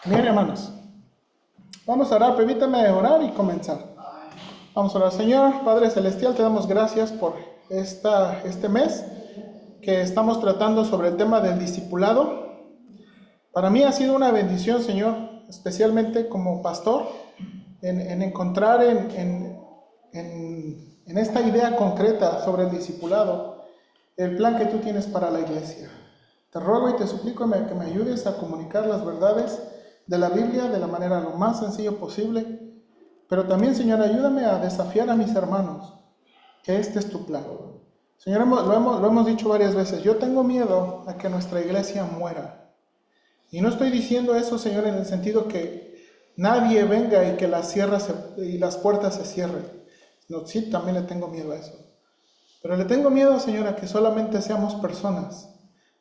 Bien, hermanos, vamos a orar. Permítame orar y comenzar. Vamos a orar. Señor, Padre Celestial, te damos gracias por este mes que estamos tratando sobre el tema del discipulado. Para mí ha sido una bendición, Señor, especialmente como pastor, en encontrar en esta idea concreta sobre el discipulado, el plan que tú tienes para la iglesia. Te ruego y te suplico que me ayudes a comunicar las verdades de la Biblia de la manera lo más sencillo posible, pero también, Señor, ayúdame a desafiar a mis hermanos que este es tu plan. Señor, lo hemos dicho varias veces, yo tengo miedo a que nuestra iglesia muera. Y no estoy diciendo eso, Señor, en el sentido que nadie venga y que las puertas se cierren. No, sí, también le tengo miedo a eso. Pero le tengo miedo, Señor, a que solamente seamos personas,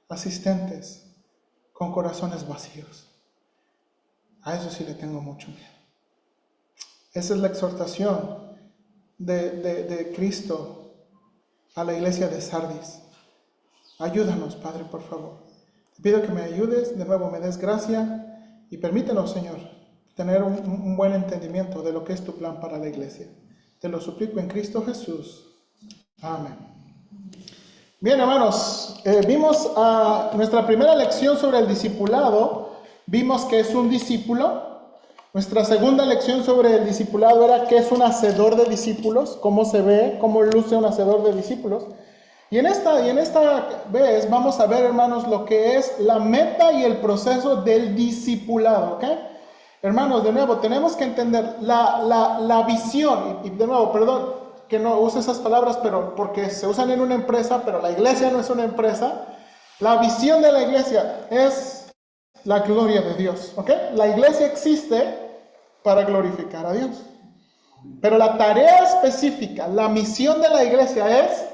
asistentes, con corazones vacíos. A eso sí le tengo mucho miedo. Esa es la exhortación de Cristo a la iglesia de Sardis. Ayúdanos, Padre, por favor. Te pido que me ayudes, de nuevo me des gracia y permítenos, Señor, tener un buen entendimiento de lo que es tu plan para la iglesia. Te lo suplico en Cristo Jesús. Amén. Bien, hermanos, vimos nuestra primera lección sobre el discipulado. Vimos que es un discípulo. Nuestra segunda lección sobre el discipulado era qué es un hacedor de discípulos, cómo se ve, cómo luce un hacedor de discípulos. Y en esta vez vamos a ver, hermanos, lo que es la meta y el proceso del discipulado, ¿ok? Hermanos, de nuevo, tenemos que entender la visión, y de nuevo, perdón que no use esas palabras, pero porque se usan en una empresa, pero la iglesia no es una empresa. La visión de la iglesia es la gloria de Dios, ¿ok? La iglesia existe para glorificar a Dios. Pero la tarea específica, la misión de la iglesia es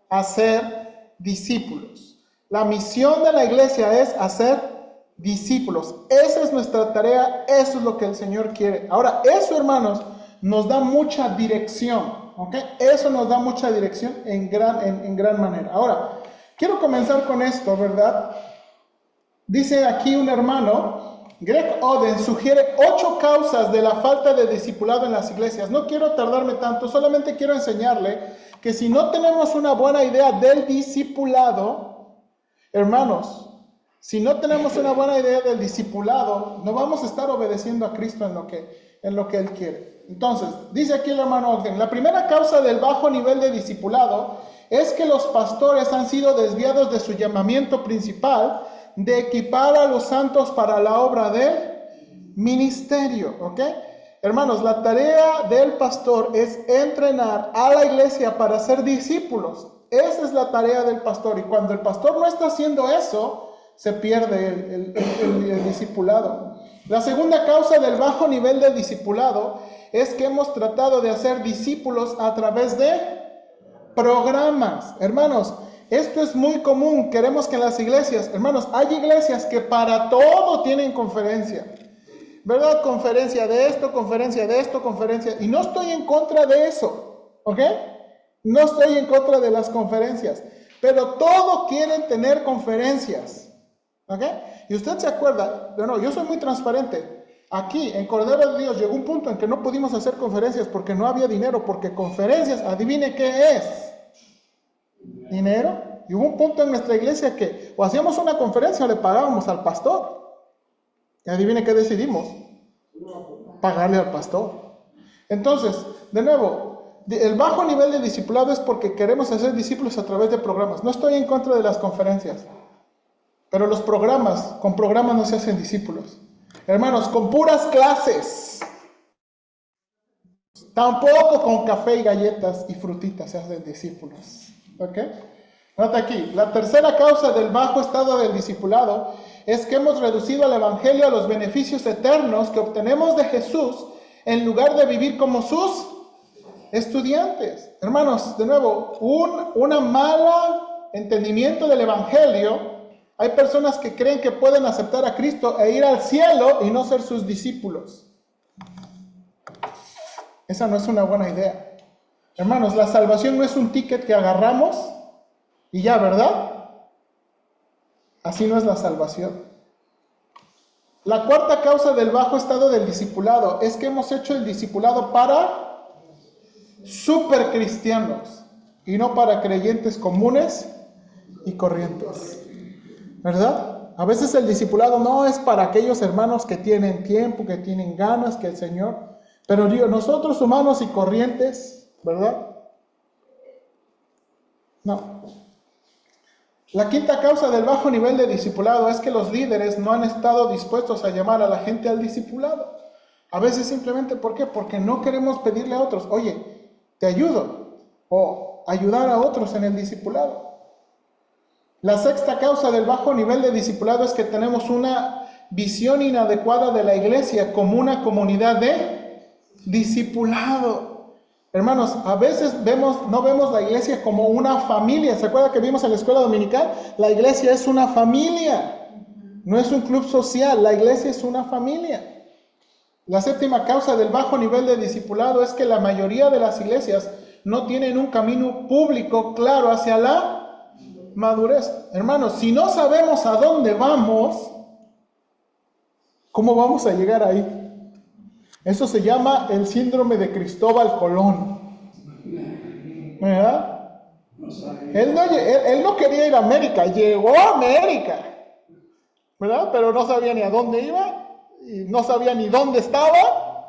hacer discípulos. La misión de la iglesia es hacer discípulos. Esa es nuestra tarea, eso es lo que el Señor quiere. Ahora, eso, hermanos, nos da mucha dirección, ¿ok? Eso nos da mucha dirección en gran manera. Ahora, quiero comenzar con esto, ¿verdad? Dice aquí un hermano, Greg Oden, sugiere 8 causas de la falta de discipulado en las iglesias. No quiero tardarme tanto, solamente quiero enseñarle que si no tenemos una buena idea del discipulado, hermanos, si no tenemos una buena idea del discipulado, no vamos a estar obedeciendo a Cristo en lo que Él quiere. Entonces, dice aquí el hermano Ogden, la primera causa del bajo nivel de discipulado es que los pastores han sido desviados de su llamamiento principal de equipar a los santos para la obra del ministerio, ¿ok? Hermanos, la tarea del pastor es entrenar a la iglesia para ser discípulos. Esa es la tarea del pastor. Y cuando el pastor no está haciendo eso, se pierde el discipulado. La segunda causa del bajo nivel de discipulado es que hemos tratado de hacer discípulos a través de programas. Hermanos, esto es muy común. Queremos que en las iglesias, hermanos, hay iglesias que para todo tienen conferencia, ¿verdad? Conferencia de esto, conferencia. Y no estoy en contra de eso, ¿ok? No estoy en contra de las conferencias, pero todo quieren tener conferencias, ¿ok? Y usted se acuerda, bueno, yo soy muy transparente. Aquí en Cordero de Dios llegó un punto en que no pudimos hacer conferencias porque no había dinero, porque conferencias, adivine qué es. Dinero. Y hubo un punto en nuestra iglesia que o hacíamos una conferencia o le pagábamos al pastor. Y adivine qué decidimos. Pagarle al pastor. Entonces, de nuevo, el bajo nivel de discipulado es porque queremos hacer discípulos a través de programas. No estoy en contra de las conferencias, pero con programas no se hacen discípulos. Hermanos, con puras clases, tampoco con café y galletas y frutitas se hacen discípulos. ¿Ok? Nota aquí, la tercera causa del bajo estado del discipulado es que hemos reducido al evangelio a los beneficios eternos que obtenemos de Jesús en lugar de vivir como sus estudiantes. Hermanos, de nuevo, una mala entendimiento del evangelio. Hay personas que creen que pueden aceptar a Cristo e ir al cielo y no ser sus discípulos. Esa no es una buena idea. Hermanos, la salvación no es un ticket que agarramos y ya, ¿verdad? Así no es la salvación. La cuarta causa del bajo estado del discipulado es que hemos hecho el discipulado para supercristianos y no para creyentes comunes y corrientes, ¿verdad? A veces el discipulado no es para aquellos hermanos que tienen tiempo, que tienen ganas, que el Señor, pero digo, nosotros humanos y corrientes, ¿verdad? No. La quinta causa del bajo nivel de discipulado es que los líderes no han estado dispuestos a llamar a la gente al discipulado. A veces simplemente, ¿por qué? Porque no queremos pedirle a otros, oye, te ayudo, o ayudar a otros en el discipulado. La sexta causa del bajo nivel de discipulado es que tenemos una visión inadecuada de la iglesia como una comunidad de discipulado. Hermanos, a veces no vemos la iglesia como una familia. ¿Se acuerda que vimos en la escuela dominical? La iglesia es una familia, no es un club social, la iglesia es una familia. La séptima causa del bajo nivel de discipulado es que la mayoría de las iglesias no tienen un camino público claro hacia la madurez. Hermanos, si no sabemos a dónde vamos, ¿cómo vamos a llegar ahí? Eso se llama el síndrome de Cristóbal Colón. ¿Verdad? Él no quería ir a América, llegó a América, ¿verdad? Pero no sabía ni a dónde iba y no sabía ni dónde estaba,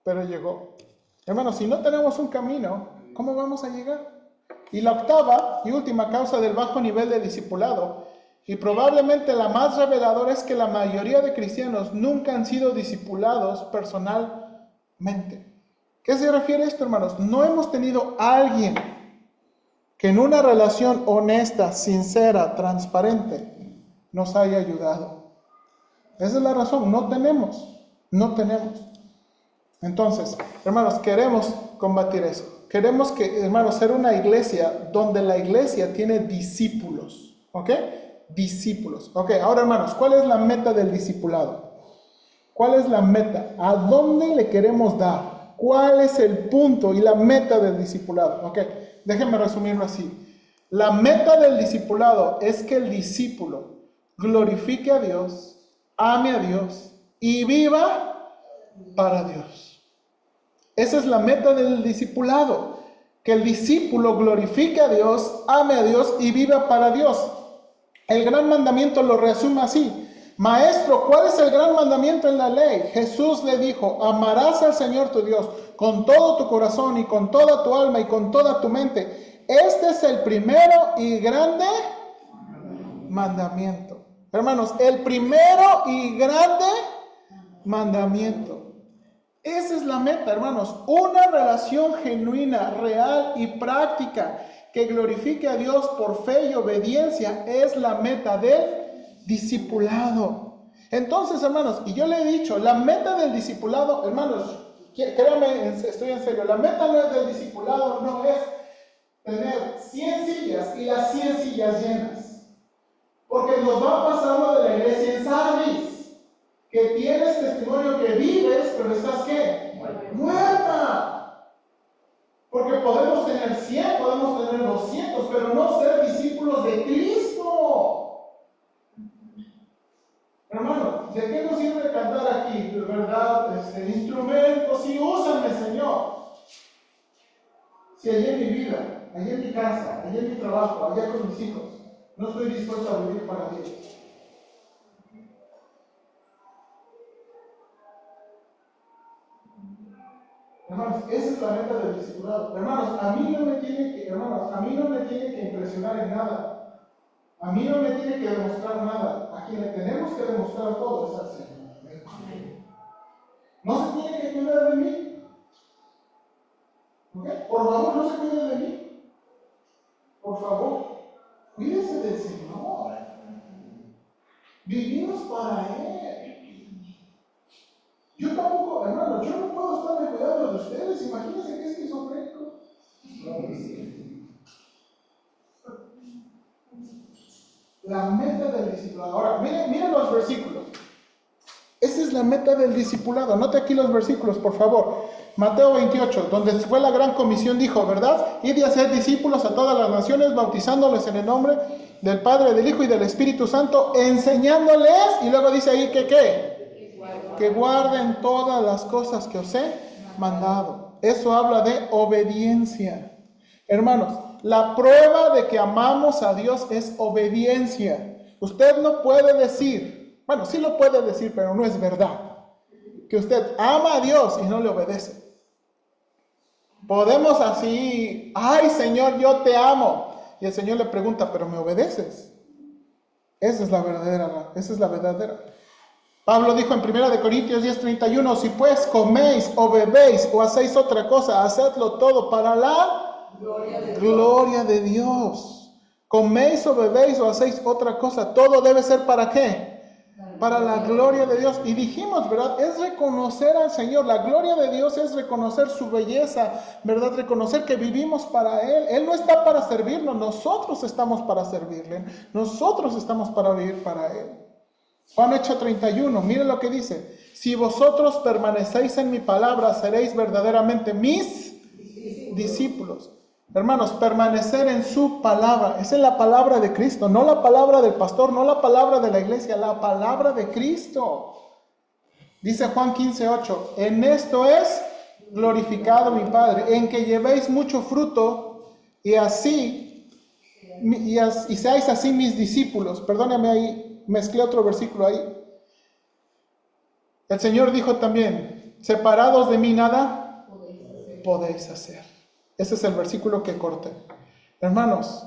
pero llegó. Hermanos, si no tenemos un camino, ¿cómo vamos a llegar? Y la octava y última causa del bajo nivel de discipulado, y probablemente la más reveladora, es que la mayoría de cristianos nunca han sido discipulados personalmente. ¿Qué se refiere a esto, hermanos? No hemos tenido a alguien que en una relación honesta, sincera, transparente, nos haya ayudado. Esa es la razón, no tenemos. Entonces, hermanos, queremos combatir eso. Queremos que, hermanos, ser una iglesia donde la iglesia tiene discípulos, ¿ok? Discípulos. Ok, ahora, hermanos, ¿cuál es la meta del discipulado? ¿Cuál es la meta? ¿A dónde le queremos dar? ¿Cuál es el punto y la meta del discipulado? Ok, déjenme resumirlo así. La meta del discipulado es que el discípulo glorifique a Dios, ame a Dios y viva para Dios. Esa es la meta del discipulado. Que el discípulo glorifique a Dios, ame a Dios y viva para Dios. El gran mandamiento lo resume así: Maestro, ¿cuál es el gran mandamiento en la ley? Jesús le dijo: amarás al Señor tu Dios con todo tu corazón y con toda tu alma y con toda tu mente. Este es el primero y grande mandamiento. Hermanos, el primero y grande mandamiento. Esa es la meta, hermanos. Una relación genuina, real y práctica que glorifique a Dios por fe y obediencia es la meta del discipulado. Entonces, hermanos, y yo le he dicho, la meta del discipulado, hermanos, créanme, estoy en serio, la meta del discipulado no es tener 100 sillas y las 100 sillas llenas. Porque nos va a pasar lo de la iglesia en Sardis, que tienes testimonio que vives, pero estás ¿qué? Muerta. Porque podemos tener 100, podemos tener 200, pero no ser discípulos de Cristo. Hermano, ¿de qué nos sirve cantar aquí, verdad? Instrumentos, sí, úsame, Señor. Si allí en mi vida, allí en mi casa, allí en mi trabajo, allá con mis hijos, no estoy dispuesto a vivir para Dios. Hermanos, esa es la meta del discipulado. Hermanos, a mí no me tiene que impresionar en nada. A mí no me tiene que demostrar nada. A quien le tenemos que demostrar todo es al Señor. No se tiene que cuidar de mí. ¿Ok? Por favor, no se cuide de mí. Por favor, cuídese del Señor. Vivimos para Él. Yo tampoco, hermanos, yo no puedo estarme cuidando de ustedes. Imagínense que esquizofrénico. La meta del discipulado. Ahora, miren los versículos. Esa es la meta del discipulado. Anote aquí los versículos, por favor. Mateo 28, donde fue la gran comisión, dijo, ¿verdad? Id y hacer discípulos a todas las naciones, bautizándoles en el nombre del Padre, del Hijo y del Espíritu Santo, enseñándoles, y luego dice ahí que ¿qué? que guarden todas las cosas que os he mandado. Eso habla de obediencia. Hermanos, la prueba de que amamos a Dios es obediencia. Usted no puede decir, bueno, sí lo puede decir, pero no es verdad, que usted ama a Dios y no le obedece. Podemos así, ay Señor, yo te amo. Y el Señor le pregunta, ¿pero me obedeces? Esa es la verdadera. Pablo dijo en 1 Corintios 10:31, si pues coméis o bebéis o hacéis otra cosa, hacedlo todo para la gloria de Dios. Coméis o bebéis o hacéis otra cosa, todo debe ser ¿para qué? Para la gloria de Dios. Y dijimos, ¿verdad? Es reconocer al Señor. La gloria de Dios es reconocer su belleza, ¿verdad? Reconocer que vivimos para Él. Él no está para servirnos, nosotros estamos para servirle. Nosotros estamos para vivir para Él. Juan 8:31, miren lo que dice. Si vosotros permanecéis en mi palabra, seréis verdaderamente mis discípulos. Hermanos, permanecer en su palabra. Esa es la palabra de Cristo, no la palabra del pastor, no la palabra de la iglesia, la palabra de Cristo. Dice Juan 15:8, en esto es glorificado mi Padre, en que llevéis mucho fruto y seáis así mis discípulos. Perdóname ahí, mezclé otro versículo ahí. El Señor dijo también, separados de mí nada podéis hacer. Ese es el versículo que corté. Hermanos,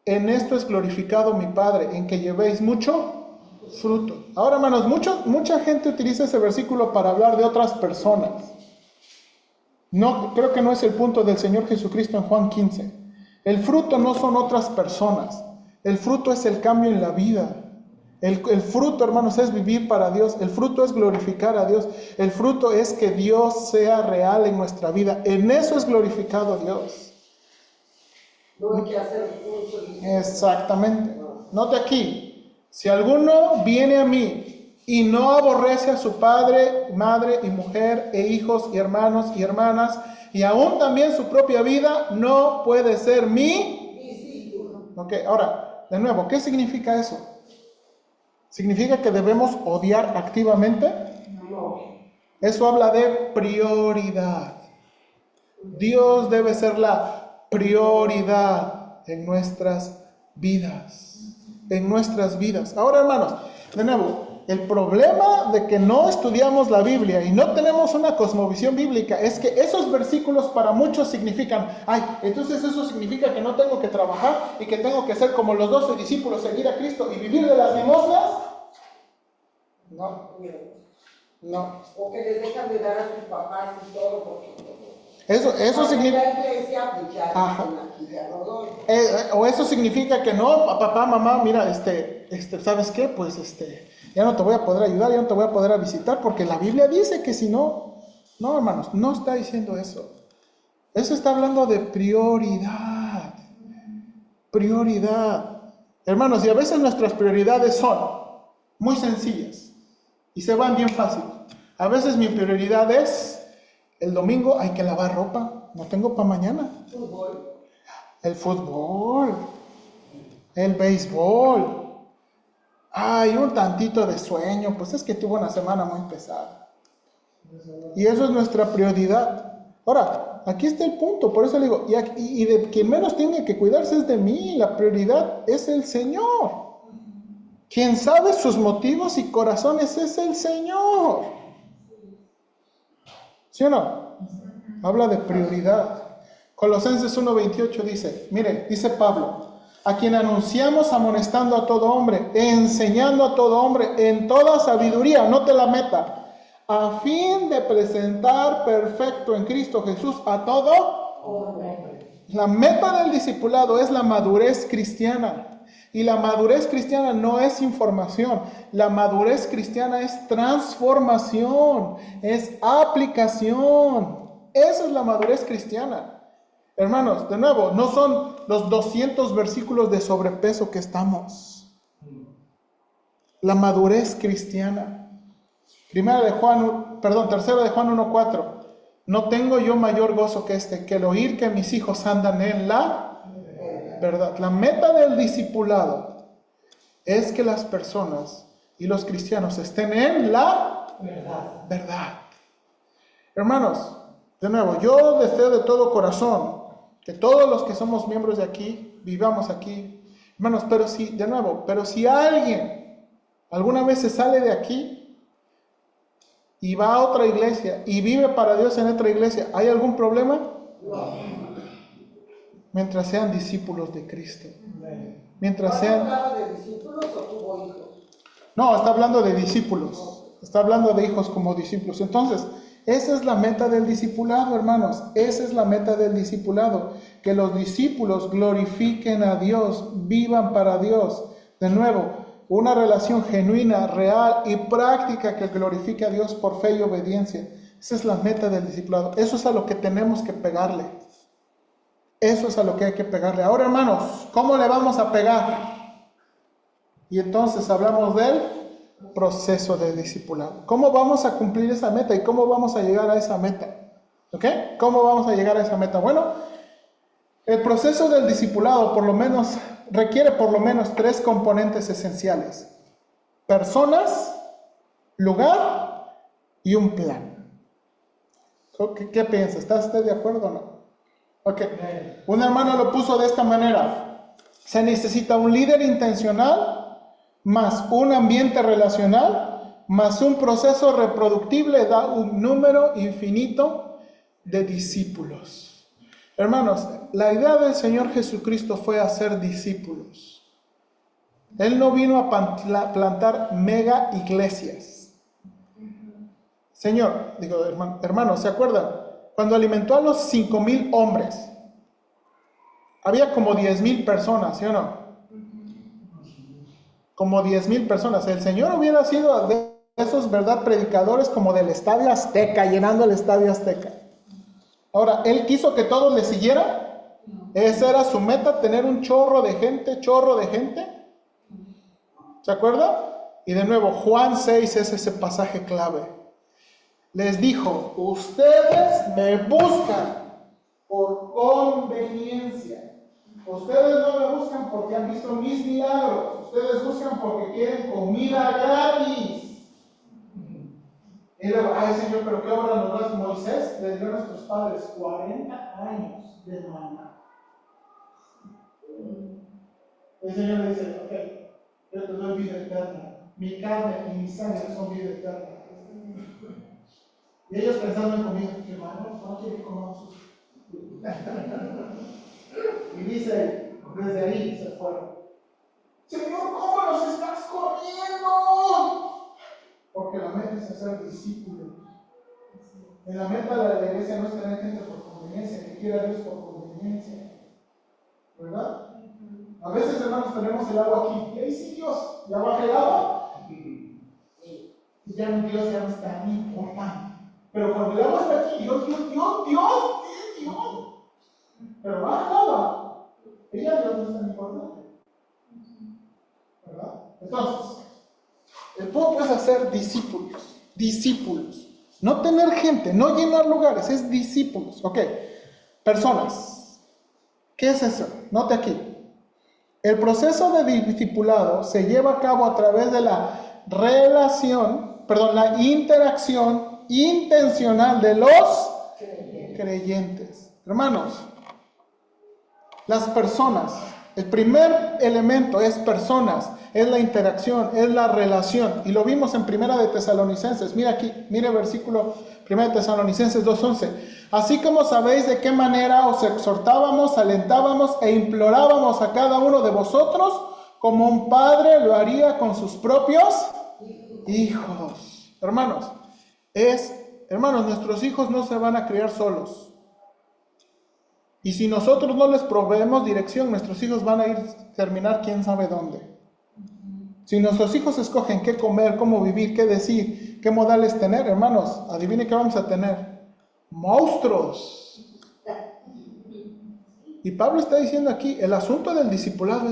en esto es glorificado mi Padre, en que llevéis mucho fruto. Ahora, hermanos, mucha gente utiliza ese versículo para hablar de otras personas. No, creo que no es el punto del Señor Jesucristo en Juan 15. El fruto no son otras personas. El fruto es el cambio en la vida. El fruto, hermanos, es vivir para Dios. El fruto es glorificar a Dios. El fruto es que Dios sea real en nuestra vida. En eso es glorificado Dios. No hay que hacer mucho. Exactamente. Note aquí, si alguno viene a mí y no aborrece a su padre, madre y mujer e hijos y hermanos y hermanas y aún también su propia vida, no puede ser mi discípulo. Ok, ahora, de nuevo, ¿qué significa eso? ¿Significa que debemos odiar activamente? No. Eso habla de prioridad. Dios debe ser la prioridad en nuestras vidas. En nuestras vidas. Ahora, hermanos, de nuevo, el problema de que no estudiamos la Biblia y no tenemos una cosmovisión bíblica es que esos versículos para muchos significan, ay, entonces eso significa que no tengo que trabajar y que tengo que ser como los 12 discípulos, seguir a Cristo y vivir de las limosnas. No. O que les dejan de dar a sus papás y todo porque Eso significa. la iglesia, pues ya aquí ya no doy. O eso significa que no, papá, mamá, mira, ¿sabes qué? Pues ya no te voy a poder ayudar, ya no te voy a poder visitar, porque la Biblia dice que si no. No, hermanos, no está diciendo eso. Eso está hablando de prioridad. Prioridad. Hermanos, y a veces nuestras prioridades son muy sencillas y se van bien fácil. A veces mi prioridad es, el domingo hay que lavar ropa, no tengo para mañana. El fútbol, el béisbol. Hay un tantito de sueño, pues es que tuve una semana muy pesada. Y eso es nuestra prioridad. Ahora, aquí está el punto, por eso le digo, y de quien menos tiene que cuidarse es de mí, la prioridad es el Señor. Quien sabe sus motivos y corazones es el Señor. ¿Sí o no? Habla de prioridad. Colosenses 1:28 dice, mire, dice Pablo, a quien anunciamos amonestando a todo hombre, enseñando a todo hombre en toda sabiduría, no te la meta, a fin de presentar perfecto en Cristo Jesús a todo hombre. La meta del discipulado es la madurez cristiana. Y la madurez cristiana no es información, la madurez cristiana es transformación, es aplicación. Esa es la madurez cristiana. Hermanos, de nuevo, no son los 200 versículos de sobrepeso que estamos. La madurez cristiana. Tercera de Juan 1:4. No tengo yo mayor gozo que que el oír que mis hijos andan en la verdad. La meta del discipulado es que las personas y los cristianos estén en la verdad. Hermanos, de nuevo, yo deseo de todo corazón que todos los que somos miembros de aquí, vivamos aquí. Hermanos, pero si alguien alguna vez se sale de aquí y va a otra iglesia y vive para Dios en otra iglesia, ¿hay algún problema? No. Mientras sean discípulos de Cristo. Mientras sean... ¿Hablaba de discípulos o tuvo hijos? No, está hablando de discípulos. Está hablando de hijos como discípulos. Entonces, esa es la meta del discipulado, hermanos. Esa es la meta del discipulado. Que los discípulos glorifiquen a Dios, vivan para Dios. De nuevo, una relación genuina, real y práctica que glorifique a Dios por fe y obediencia. Esa es la meta del discipulado. Eso es a lo que tenemos que pegarle. Eso es a lo que hay que pegarle. Ahora, hermanos, ¿cómo le vamos a pegar? Y entonces hablamos del proceso de discipulado. ¿Cómo vamos a cumplir esa meta y cómo vamos a llegar a esa meta? ¿Ok? ¿Cómo vamos a llegar a esa meta? Bueno, el proceso del discipulado requiere por lo menos 3 componentes esenciales: personas, lugar y un plan. ¿Qué piensa? ¿Está usted de acuerdo o no? Ok. Un hermano lo puso de esta manera: se necesita un líder intencional, más un ambiente relacional, más un proceso reproductible, da un número infinito de discípulos. Hermanos, la idea del Señor Jesucristo fue hacer discípulos. Él no vino a plantar mega iglesias. Hermanos, ¿se acuerdan? Cuando alimentó a los 5,000 hombres, había como 10,000 personas, ¿sí o no? Como 10,000 personas. El Señor hubiera sido de esos, ¿verdad?, predicadores como del Estadio Azteca, llenando el Estadio Azteca. Ahora, Él quiso que todos le siguieran. Esa era su meta, tener un chorro de gente. ¿Se acuerda? Y de nuevo, Juan 6 es ese pasaje clave. Les dijo: ustedes me buscan por conveniencia. Ustedes no me buscan porque han visto mis milagros. Ustedes buscan porque quieren comida gratis. Y luego, ay Señor, pero ¿qué obra nos das? Moisés le dio a nuestros padres 40 años de maná. El Señor le dice: ok, yo te doy vida eterna. Mi carne y mi sangre son vida eterna. Y ellos pensando en comida, que hermano, no quiere que comamos. Y dice, desde ahí se fueron: Señor, ¿cómo los estás corriendo? Porque la meta es hacer discípulos. En la meta de la iglesia no es tener gente por conveniencia, que quiera a Dios por conveniencia. ¿Verdad? A veces, hermanos, tenemos el agua aquí. Y ahí sí, Dios, ya baja el agua. Y ya Dios ya no es tan importante. Pero cuando el agua está aquí, Dios. Pero baja el agua. Ella Dios no es tan importante. ¿Verdad? Entonces, el punto es hacer discípulos. No tener gente, no llenar lugares, es discípulos. Ok, personas. ¿Qué es eso? Note aquí. El proceso de discipulado se lleva a cabo a través de la interacción intencional de los creyentes. Hermanos, las personas, el primer elemento es personas, es la interacción, es la relación. Y lo vimos en Primera de Tesalonicenses. Mira aquí, mire versículo 1 de Tesalonicenses 2:11. Así como sabéis de qué manera os exhortábamos, alentábamos e implorábamos a cada uno de vosotros, como un padre lo haría con sus propios hijos. Hermanos, nuestros hijos no se van a criar solos. Y si nosotros no les proveemos dirección, nuestros hijos van a terminar quién sabe dónde. Si nuestros hijos escogen qué comer, cómo vivir, qué decir, qué modales tener, hermanos, adivine qué vamos a tener: monstruos. Y Pablo está diciendo aquí, el asunto del discipulado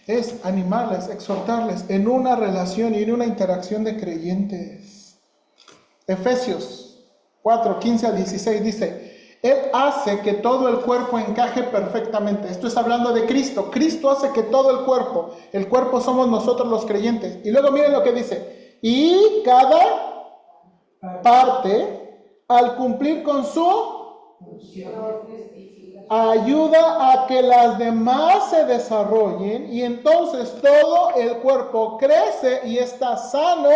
es animarles, exhortarles en una relación y en una interacción de creyentes. Efesios 4:15 al 16 dice: Él hace que todo el cuerpo encaje perfectamente. Esto es hablando de Cristo. Cristo hace que todo el cuerpo somos nosotros los creyentes. Y luego miren lo que dice. Y cada parte, al cumplir con su ayuda a que las demás se desarrollen, y entonces todo el cuerpo crece y está sano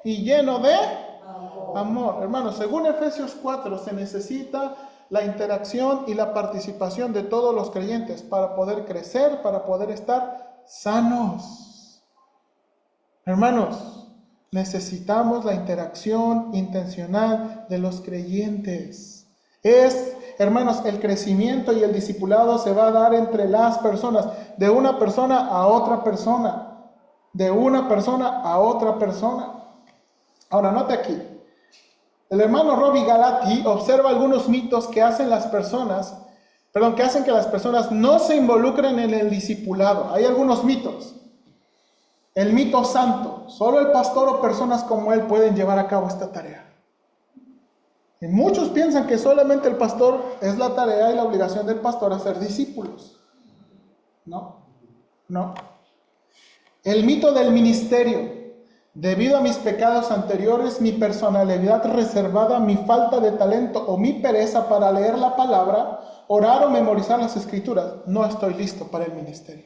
y lleno de amor. Hermanos, según Efesios 4, se necesita la interacción y la participación de todos los creyentes para poder crecer, para poder estar sanos. Hermanos, necesitamos la interacción intencional de los creyentes. Hermanos, el crecimiento y el discipulado se va a dar entre las personas, de una persona a otra persona, de una persona a otra persona. Ahora, note aquí, el hermano Robbie Galati observa algunos mitos que hacen que las personas no se involucren en el discipulado. Hay algunos mitos. El mito santo, solo el pastor o personas como él pueden llevar a cabo esta tarea. Y muchos piensan que solamente el pastor es la tarea y la obligación del pastor hacer discípulos. No. El mito del ministerio. Debido a mis pecados anteriores, mi personalidad reservada, mi falta de talento o mi pereza para leer la palabra, orar o memorizar las escrituras, no estoy listo para el ministerio.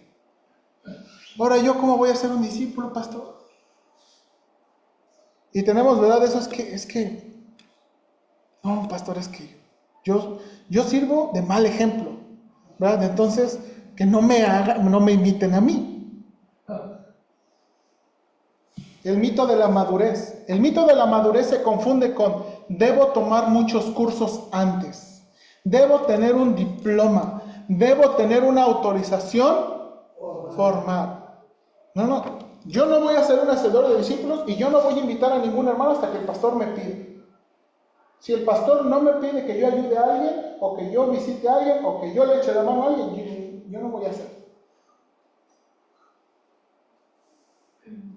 Ahora, ¿yo cómo voy a ser un discípulo, pastor? Y tenemos, ¿verdad? Eso es que no, pastor, es que yo sirvo de mal ejemplo, ¿verdad? Entonces, que no me imiten a mí. El mito de la madurez. El mito de la madurez se confunde con debo tomar muchos cursos antes, debo tener un diploma, debo tener una autorización formal. No, yo no voy a ser un hacedor de discípulos y yo no voy a invitar a ningún hermano hasta que el pastor me pida. Si el pastor no me pide que yo ayude a alguien, o que yo visite a alguien, o que yo le eche la mano a alguien, yo no voy a hacer.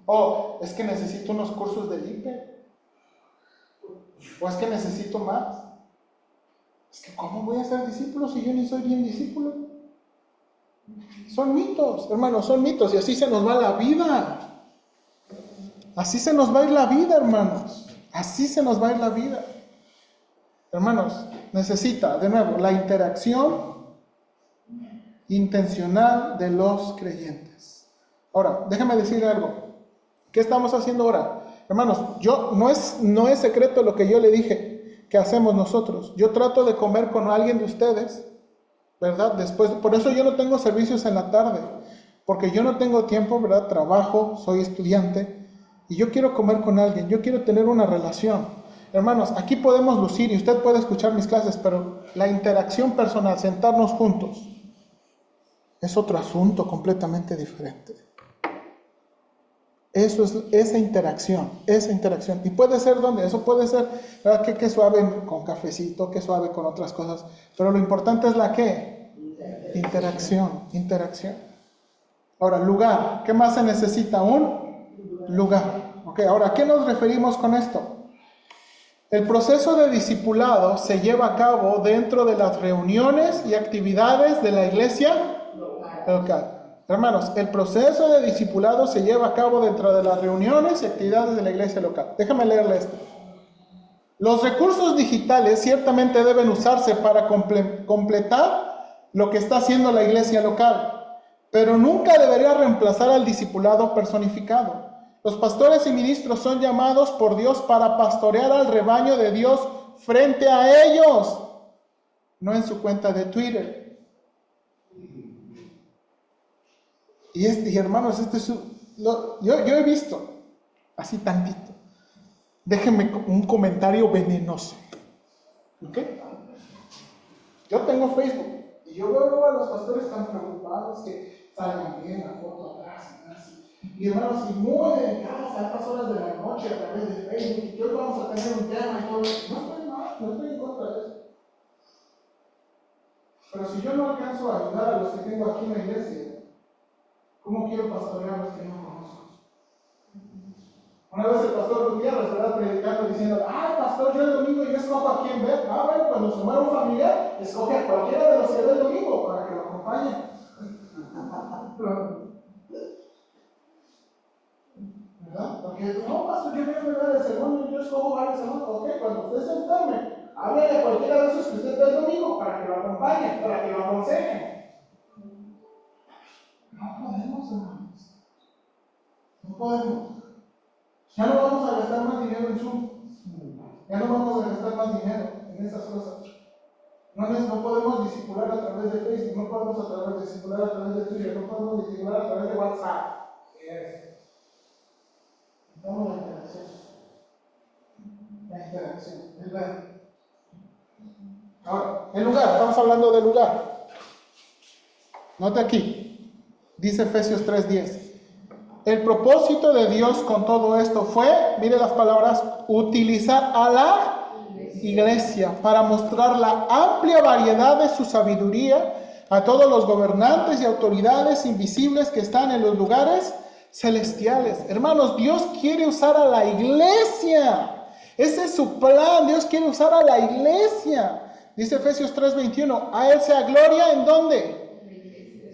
O es que necesito unos cursos del IPE. O es que necesito más. Es que ¿cómo voy a ser discípulo si yo ni soy bien discípulo? Son mitos, hermanos, son mitos. Y así se nos va la vida. Así se nos va a ir la vida, hermanos. Así se nos va a ir la vida. Hermanos, necesita, de nuevo, la interacción intencional de los creyentes. Ahora, déjame decir algo. ¿Qué estamos haciendo ahora? Hermanos, no es secreto lo que yo le dije que hacemos nosotros. Yo trato de comer con alguien de ustedes, ¿verdad? Después, por eso yo no tengo servicios en la tarde, porque yo no tengo tiempo, ¿verdad? Trabajo, soy estudiante, y yo quiero comer con alguien, yo quiero tener una relación. Hermanos, aquí podemos lucir y usted puede escuchar mis clases, pero la interacción personal, sentarnos juntos, es otro asunto completamente diferente. Eso es esa interacción. Y puede ser donde, eso puede ser, ¿verdad? Que suave con cafecito, que suave con otras cosas, pero lo importante es la ¿qué? Interacción. Ahora, lugar. ¿Qué más se necesita? Un lugar. Ok, ahora, ¿a qué nos referimos con esto? El proceso de discipulado se lleva a cabo dentro de las reuniones y actividades de la iglesia local. Hermanos, el proceso de discipulado se lleva a cabo dentro de las reuniones y actividades de la iglesia local. Déjame leerle esto. Los recursos digitales ciertamente deben usarse para completar lo que está haciendo la iglesia local, pero nunca debería reemplazar al discipulado personificado. Los pastores y ministros son llamados por Dios para pastorear al rebaño de Dios frente a ellos, no en su cuenta de Twitter. Y hermanos, yo he visto así tantito. Déjenme un comentario venenoso. ¿Ok? Yo tengo Facebook y yo veo a los pastores tan preocupados que salgan bien la foto atrás y así. Y hermanos, y muy dedicados a estas horas de la noche a través de Facebook, y hoy vamos a tener un tema y todo eso. No estoy en contra de eso. Pero si yo no alcanzo a ayudar a los que tengo aquí en la iglesia, ¿cómo quiero pastorear a los que no conozco? Una vez el pastor Gutiérrez estaba predicando diciendo, ay pastor, yo el domingo yo escojo a quién ver. Ah, bueno, cuando se muera un familiar, escoge a cualquiera de los que ve el domingo para que lo acompañe. ¿Verdad? Porque no, pastor, yo quiero ver el sermón, yo escojo varios sermones. Ok, cuando usted se enferme, háblele a cualquiera de esos que usted ve el domingo para que lo acompañe, para que lo aconseje. No podemos, hermanos. No podemos. Ya no vamos a gastar más dinero en Zoom. Ya no vamos a gastar más dinero en esas cosas. No podemos discipular a través de Facebook, no podemos discipular a través de Twitter, no podemos discipular a través de WhatsApp. Necesitamos la interacción. La interacción. Es ver. Ahora, el lugar, estamos hablando del lugar. Note aquí, dice Efesios 3:10. El propósito de Dios con todo esto fue, mire las palabras, utilizar a la iglesia para mostrar la amplia variedad de su sabiduría a todos los gobernantes y autoridades invisibles que están en los lugares celestiales. Hermanos, Dios quiere usar a la iglesia. Ese es su plan. Dios quiere usar a la iglesia. Dice Efesios 3:21, a Él sea gloria, ¿en dónde?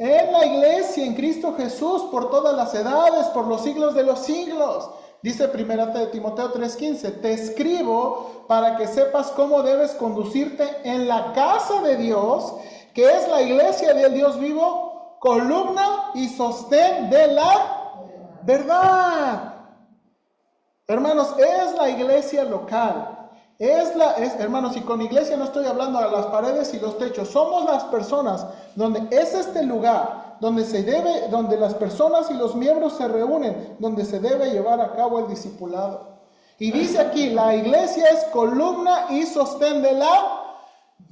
En la iglesia, en Cristo Jesús, por todas las edades, por los siglos de los siglos. Dice 1 Timoteo 3:15, te escribo para que sepas cómo debes conducirte en la casa de Dios, que es la iglesia del Dios vivo, columna y sostén de la verdad. Hermanos, es la iglesia local. Hermanos, y con iglesia no estoy hablando a las paredes y los techos. Somos las personas donde es este lugar donde las personas y los miembros se reúnen, donde se debe llevar a cabo el discipulado. Y dice aquí, la iglesia es columna y sostén de la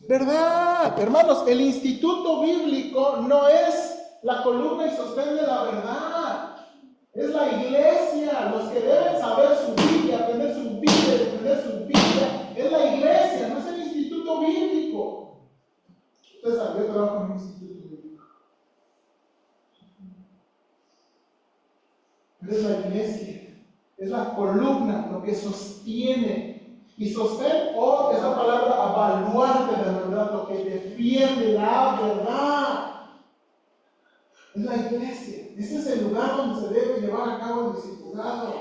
verdad. Hermanos, el instituto bíblico no es la columna y sostén de la verdad. Es la iglesia, los que deben saber su Biblia, aprender su Biblia, defender su Biblia. Es la iglesia, no es el instituto bíblico. Usted sabe, yo trabajo en un instituto bíblico. Pero es la iglesia, es la columna, lo que sostiene. Y sostén, o esa palabra, baluarte de la verdad, lo que defiende la verdad. Es la iglesia. Ese es el lugar donde se debe llevar a cabo el discipulado.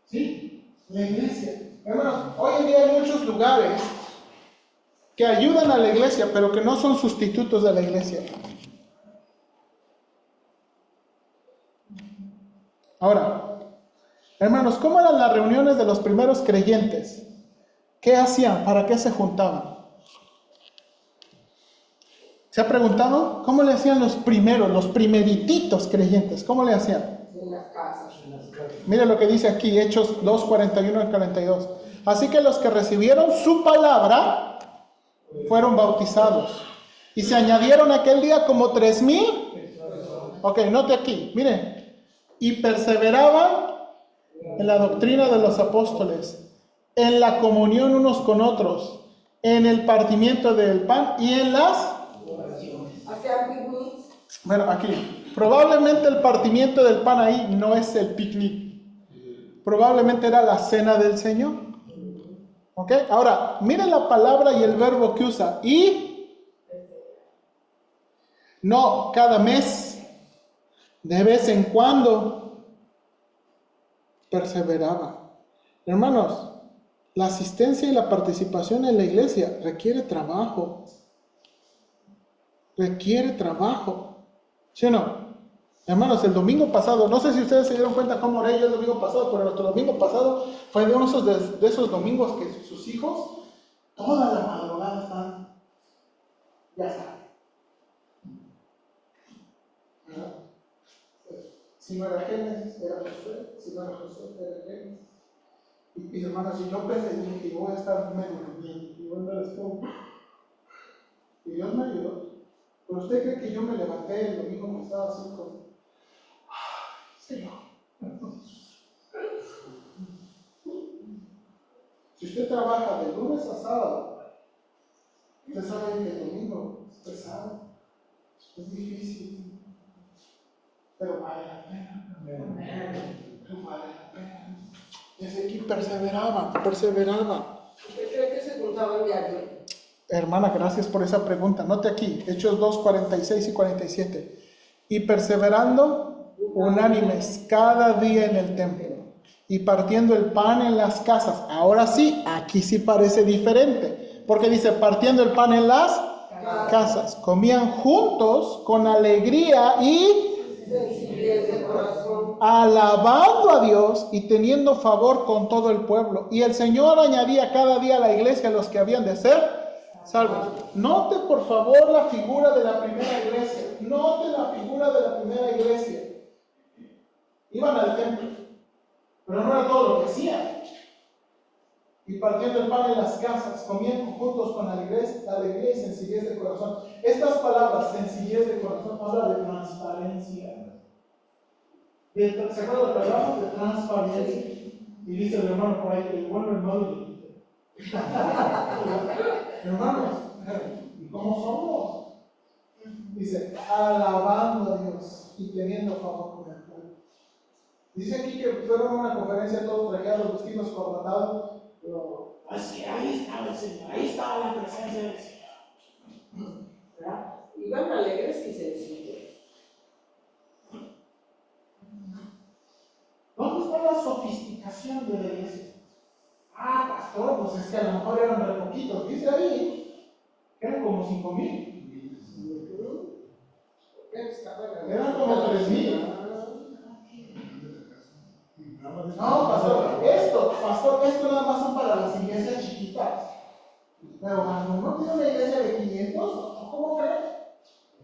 ¿Sí? La iglesia. Hermanos, hoy en día hay muchos lugares que ayudan a la iglesia, pero que no son sustitutos de la iglesia. Ahora, hermanos, ¿cómo eran las reuniones de los primeros creyentes? ¿Qué hacían? ¿Para qué se juntaban? ¿Se ha preguntado cómo le hacían los primerititos creyentes? ¿Cómo le hacían? En las casas. Mire lo que dice aquí, Hechos 2, 41 al 42. Así que los que recibieron su palabra fueron bautizados. Y se añadieron aquel día como 3,000. Ok, note aquí, mire. Y perseveraban en la doctrina de los apóstoles, en la comunión unos con otros, en el partimiento del pan y en las... Bueno, aquí, probablemente el partimiento del pan ahí no es el picnic. Probablemente era la cena del Señor. ¿Ok? Ahora, miren la palabra y el verbo que usa. Y no cada mes, de vez en cuando, perseveraba. Hermanos, la asistencia y la participación en la iglesia requiere trabajo. Requiere trabajo. ¿Sí o no? Hermanos, el domingo pasado, no sé si ustedes se dieron cuenta cómo oré yo el domingo pasado, pero nuestro domingo pasado fue de uno de esos domingos que sus hijos, toda la madrugada están, ya saben. ¿Verdad? Si no era Génesis, era Josué, si no era Josué, era Génesis. Y hermanos, si yo pensé que yo voy a estar medio durmiendo, y voy a andar así como, y Dios me ayudó. Pero usted cree que yo me levanté el domingo que estaba así como, Señor. Si usted trabaja de lunes a sábado, usted sabe que el domingo es pesado, es difícil, pero vale la pena. Pero vale la pena. dice aquí, perseveraban. ¿Usted cree que se juntaban diario? Hermana, gracias por esa pregunta. Note aquí, Hechos 2, 46 y 47. Y perseverando unánimes cada día en el templo y partiendo el pan en las casas. Ahora sí, aquí sí parece diferente, porque dice partiendo el pan en las casas. Comían juntos con alegría y Sencillez de corazón. alabando a Dios y teniendo favor con todo el pueblo. Y el Señor añadía cada día a la iglesia a los que habían de ser salvos. Note por favor la figura de la primera iglesia. Note la figura de la primera iglesia. Iban al templo, pero no era todo lo que hacían. Y partiendo el pan en las casas, comían juntos con alegría y sencillez de corazón. Estas palabras, sencillez de corazón, habla de transparencia. ¿Se acuerdan que hablamos de transparencia? Y dice el hermano por ahí, el bueno hermano. Hermanos, ¿y cómo somos? Dice, alabando a Dios y teniendo favor con el pueblo. Dice aquí que fueron a una conferencia todos trajeados, vestidos, corbatados, pero pues sí, ahí estaba el Señor, ahí estaba la presencia del Señor. ¿Verdad? Iban alegres y sencillos. ¿Dónde está la sofisticación de la iglesia? Ah, pastor, pues es que a lo mejor eran re poquitos. Dice ahí que eran como 5,000. Eran como 3,000. No, pastor, esto nada más son para las iglesias chiquitas. Pero cuando uno tiene una iglesia de 500, ¿cómo crees?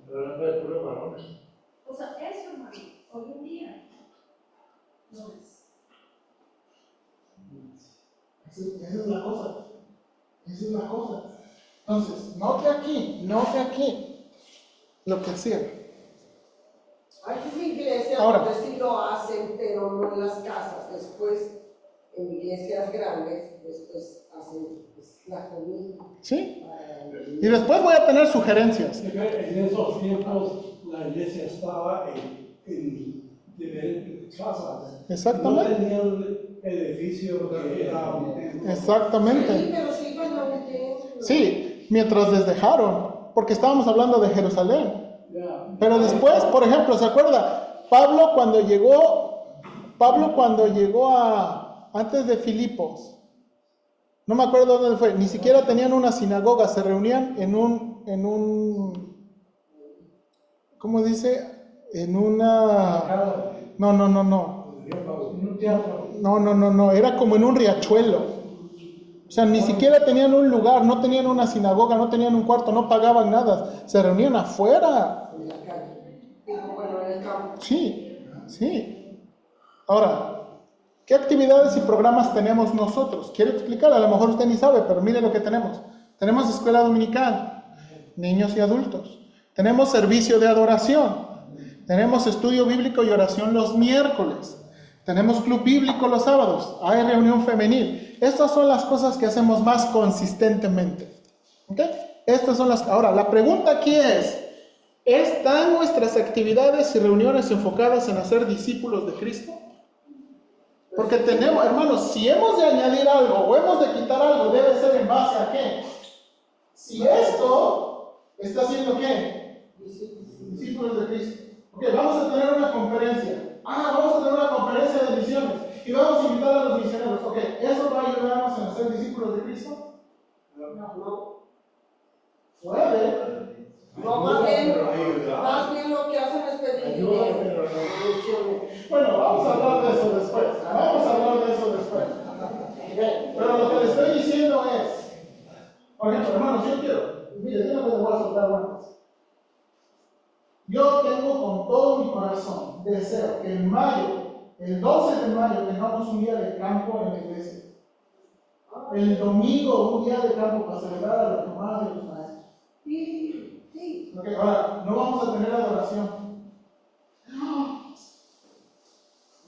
Pero no es puro varones. O sea, eso, hermano, hoy en día no es. Esa es la cosa. Esa es la cosa. Entonces, note aquí lo que hacían. Hay iglesias Ahora, donde sí lo hacen, pero no en las casas. Después, en iglesias grandes, después hacen pues, la comida. ¿Sí? Y después voy a tener sugerencias. En esos tiempos la iglesia estaba en diferentes casas. Exactamente. No tenían edificio que era. Exactamente. Sí, pero sí iban a un templo. Sí, mientras les dejaron, porque estábamos hablando de Jerusalén. Ya. Pero después, por ejemplo, ¿se acuerda? Pablo cuando llegó antes de Filipos, no me acuerdo dónde fue, ni siquiera tenían una sinagoga, se reunían en un, ¿cómo dice? En una, no, Un teatro. no, era como en un riachuelo. O sea, ni siquiera tenían un lugar, no tenían una sinagoga, no tenían un cuarto, no pagaban nada, se reunían afuera. En la calle. Digo, bueno, en el campo. Sí. Ahora, ¿qué actividades y programas tenemos nosotros? Quiero explicar, a lo mejor usted ni sabe, pero mire lo que tenemos. Tenemos escuela dominical, niños y adultos. Tenemos servicio de adoración. Tenemos estudio bíblico y oración los miércoles. Tenemos club bíblico los sábados. Hay reunión femenil. Estas son las cosas que hacemos más consistentemente. ¿Ok? Estas son las. Ahora, la pregunta aquí es: ¿están nuestras actividades y reuniones enfocadas en hacer discípulos de Cristo? Porque tenemos, hermanos, si hemos de añadir algo o hemos de quitar algo, debe ser en base a qué. Si esto está haciendo qué, discípulos de Cristo. Ok, vamos a tener una conferencia. Vamos a tener una conferencia de misiones y vamos a invitar a los misioneros. Ok, ¿eso va a ayudarnos en hacer discípulos de Cristo? No. Puede. No, más bien lo que hacen es pedir dinero. Bueno, vamos a hablar de eso después. Pero lo que le estoy diciendo es, por ejemplo, hermanos, mire, yo no me voy a soltar guantes. Yo tengo con todo mi corazón deseo que en mayo, el 12 de mayo, tengamos un día de campo en la iglesia. El domingo, un día de campo para celebrar a la tomada de los maestros. Sí. Ok, ahora, no vamos a tener adoración.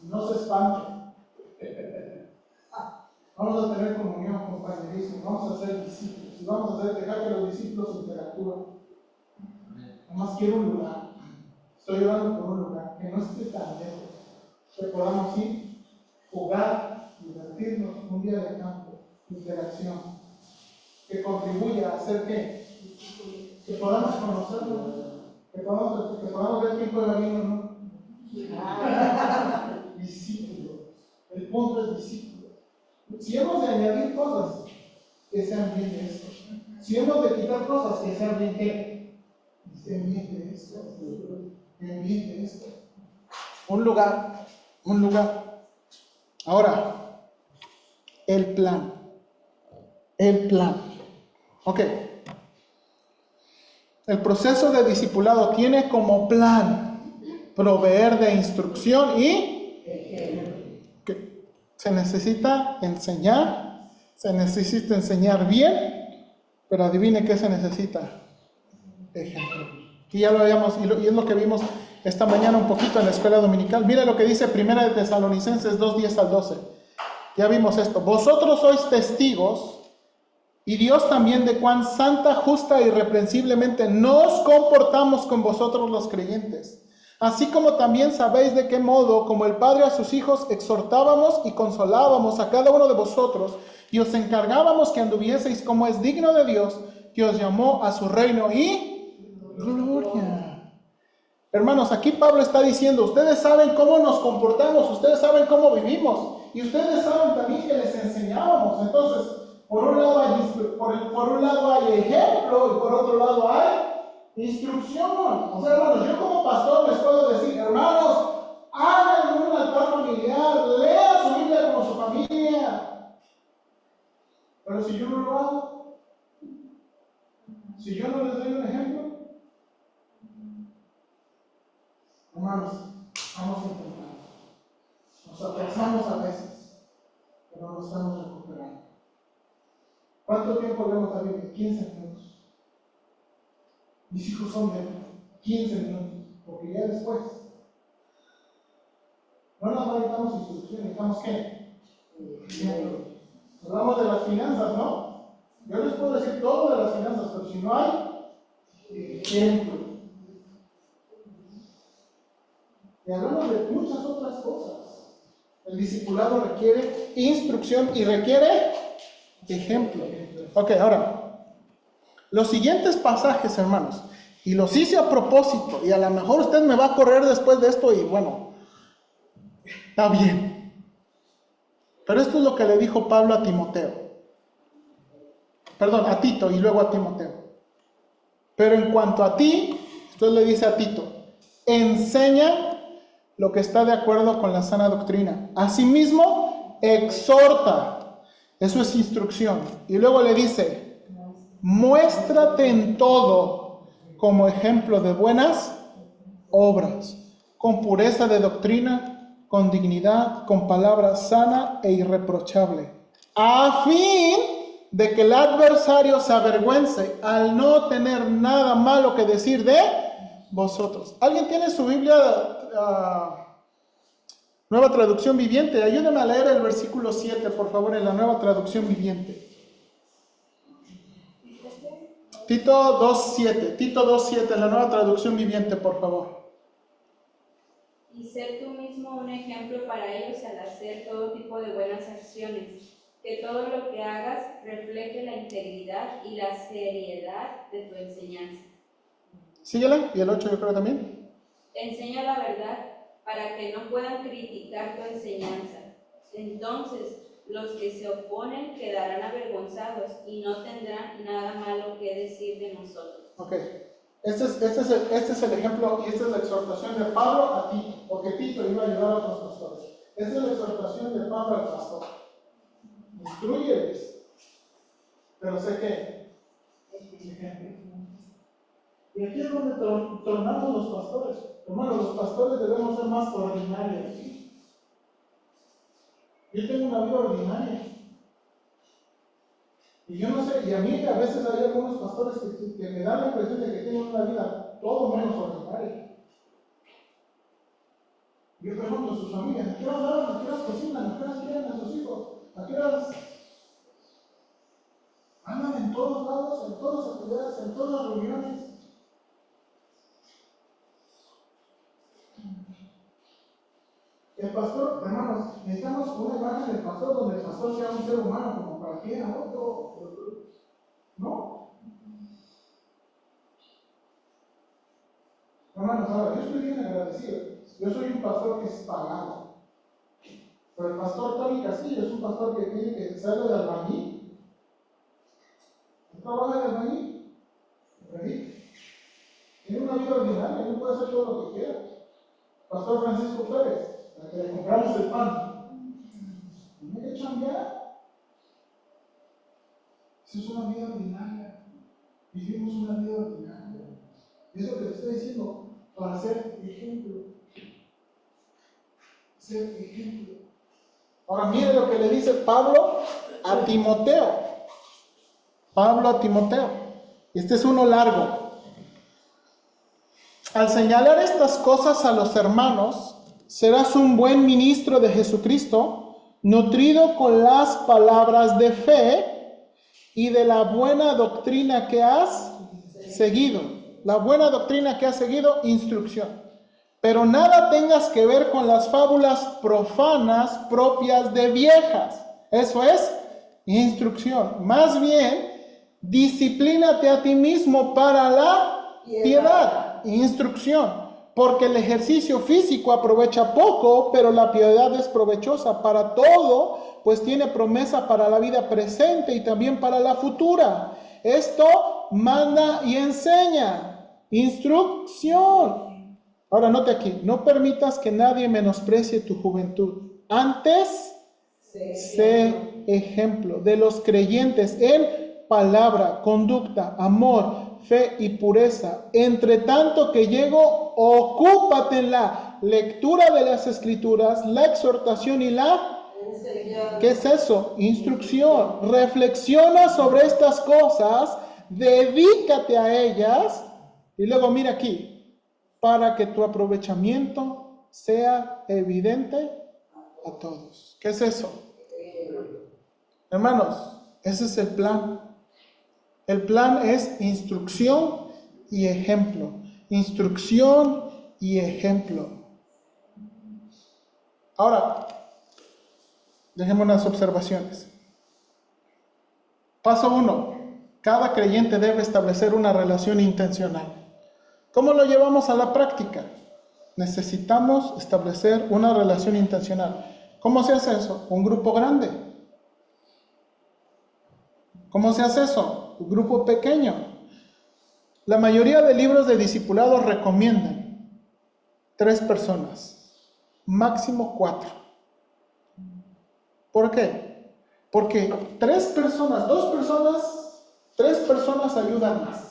No se espanten. Vamos a tener comunión, compañerismo, vamos a ser discípulos y vamos a dejar que los discípulos interactúen. Nomás quiero un lugar. Estoy orando por un lugar que no esté tan lejos, que podamos ir jugar, divertirnos, un día de campo, interacción, que contribuya a hacer que podamos conocerlo, que podamos ver quién juega bien o no. Discípulos. El punto es discípulos. Si hemos de añadir cosas, que sean bien de esto. Si hemos de quitar cosas, que sean bien ¿qué? Estén bien de esto. Estén bien de esto. Un lugar. Ahora, el plan. Ok. El proceso de discipulado tiene como plan proveer de instrucción y que se necesita enseñar bien, pero adivine qué se necesita. Ejemplo. Y ya lo habíamos, y es lo que vimos esta mañana un poquito en la escuela dominical. Mira lo que dice 1 de Tesalonicenses 2:10 al 12. Ya vimos esto. Vosotros sois testigos, y Dios también, de cuán santa, justa e irreprensiblemente nos comportamos con vosotros los creyentes. Así como también sabéis de qué modo, como el Padre a sus hijos, exhortábamos y consolábamos a cada uno de vosotros, y os encargábamos que anduvieseis como es digno de Dios, que os llamó a su reino y gloria. Hermanos, aquí Pablo está diciendo, ustedes saben cómo nos comportamos, ustedes saben cómo vivimos, y ustedes saben también que les enseñábamos. Entonces, por un lado hay ejemplo y por otro lado hay instrucción. O sea, hermanos, yo como pastor les puedo decir, hermanos, hagan un altar familiar, lean su Biblia como su familia. Pero si yo no lo hago, si yo no les doy un ejemplo, hermanos, vamos a intentar. Nos atrasamos a veces, pero no estamos recuperando. ¿Cuánto tiempo leemos la Biblia? 15 minutos. Mis hijos son de 15 minutos, porque ya después no necesitamos instrucción, necesitamos ¿qué? Hablamos de las finanzas, ¿no? Yo les puedo decir todo de las finanzas, pero si no hay ejemplo. Y hablamos de muchas otras cosas. El discipulado requiere instrucción y requiere ejemplo. Ok, ahora, los siguientes pasajes, hermanos, y los hice a propósito, y a lo mejor usted me va a correr después de esto, y bueno, está bien. Pero esto es lo que le dijo Pablo a Timoteo. Perdón, a Tito y luego a Timoteo. Pero en cuanto a ti, entonces le dice a Tito, enseña lo que está de acuerdo con la sana doctrina. Asimismo, exhorta. Eso es instrucción. Y luego le dice, muéstrate en todo como ejemplo de buenas obras, con pureza de doctrina, con dignidad, con palabra sana e irreprochable, a fin de que el adversario se avergüence al no tener nada malo que decir de vosotros. ¿Alguien tiene su Biblia Nueva Traducción Viviente? Ayúdenme a leer el versículo 7, por favor, en la Nueva Traducción Viviente. Tito 2.7, en la Nueva Traducción Viviente, por favor. Y sé tú mismo un ejemplo para ellos al hacer todo tipo de buenas acciones, que todo lo que hagas refleje la integridad y la seriedad de tu enseñanza. Síguela, y el 8 yo creo también. Enseña la verdad para que no puedan criticar tu enseñanza. Entonces, los que se oponen quedarán avergonzados y no tendrán nada malo que decir de nosotros. Ok. Este es el ejemplo y esta es la exhortación de Pablo a Tito, porque Tito iba a ayudar a otros pastores. Esta es la exhortación de Pablo al pastor. Instruyeles, pero sé que ejemplo. Y aquí es donde tornamos los pastores. Hermano, los pastores debemos ser más ordinarios. Yo tengo una vida ordinaria. Y yo no sé, y a mí a veces hay algunos pastores que me dan la impresión de que tienen una vida todo menos ordinaria. Yo pregunto a sus familias, ¿a qué horas lavan? ¿A qué horas cocinan? ¿A qué horas quieren a sus hijos? ¿A qué horas andan en todos lados, en todas las actividades, en todas las reuniones? El pastor, hermanos, necesitamos imagen del pastor donde el pastor sea un ser humano como cualquier otro. No. Hermanos, ahora, yo estoy bien agradecido. Yo soy un pastor que es pagado. Pero el pastor Tony Castillo es un pastor que tiene que ser de albañil. ¿No trabaja de albañil? Tiene una vida ordinaria, no puede hacer todo lo que quiera. Pastor Francisco Pérez, al que le compramos el pan. Tiene que chambear. Eso es una vida ordinaria. Vivimos una vida ordinaria. Y es lo que te estoy diciendo, para ser ejemplo. Ser ejemplo. Ahora mire lo que le dice Pablo a Timoteo. Pablo a Timoteo. Este es uno largo. Al señalar estas cosas a los hermanos, serás un buen ministro de Jesucristo, nutrido con las palabras de fe y de la buena doctrina que has seguido. La buena doctrina que has seguido, instrucción. Pero nada tengas que ver con las fábulas profanas propias de viejas. Eso es instrucción. Más bien, disciplínate a ti mismo para la piedad. Instrucción. Porque el ejercicio físico aprovecha poco, pero la piedad es provechosa para todo, pues tiene promesa para la vida presente y también para la futura. Esto manda y enseña. Instrucción. Ahora note aquí, no permitas que nadie menosprecie tu juventud. Antes, sé ejemplo de los creyentes en palabra, conducta, amor, fe y pureza. Entre tanto que llego, ocúpate en la lectura de las Escrituras, la exhortación y la... ¿Qué es eso? Instrucción. Reflexiona sobre estas cosas, dedícate a ellas. Y luego mira aquí, para que tu aprovechamiento sea evidente a todos. ¿Qué es eso? Hermanos, ese es el plan. El plan es instrucción y ejemplo. Instrucción y ejemplo. Ahora, dejemos unas observaciones. Paso 1. Cada creyente debe establecer una relación intencional. ¿Cómo lo llevamos a la práctica? Necesitamos establecer una relación intencional. ¿Cómo se hace eso? Un grupo grande. ¿Cómo se hace eso? Un grupo pequeño. La mayoría de libros de discipulado recomiendan 3 personas, máximo 4. ¿Por qué? Porque 3 personas, 2 personas, 3 personas ayudan más.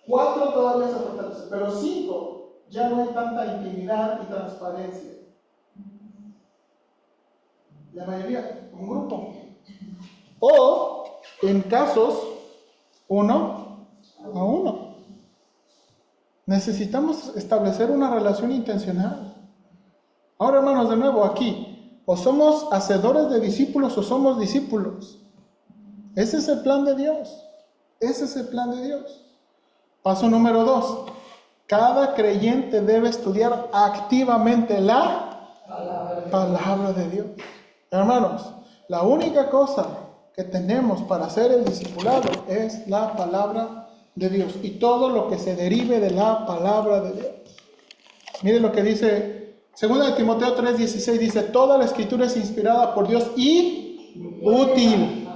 4 todavía se fortalecen, pero 5 ya no hay tanta intimidad y transparencia. La mayoría, un grupo. O, en casos, 1 a 1. Necesitamos establecer una relación intencional. Ahora, hermanos, de nuevo aquí, o somos hacedores de discípulos o somos discípulos. Ese es el plan de Dios. Ese es el plan de Dios. Paso número 2. Cada creyente debe estudiar activamente la palabra de Dios. Hermanos, la única cosa que tenemos para hacer el discipulado es la palabra de Dios y todo lo que se derive de la palabra de Dios. Mire lo que dice 2 Timoteo 3:16, dice: toda la escritura es inspirada por Dios y útil.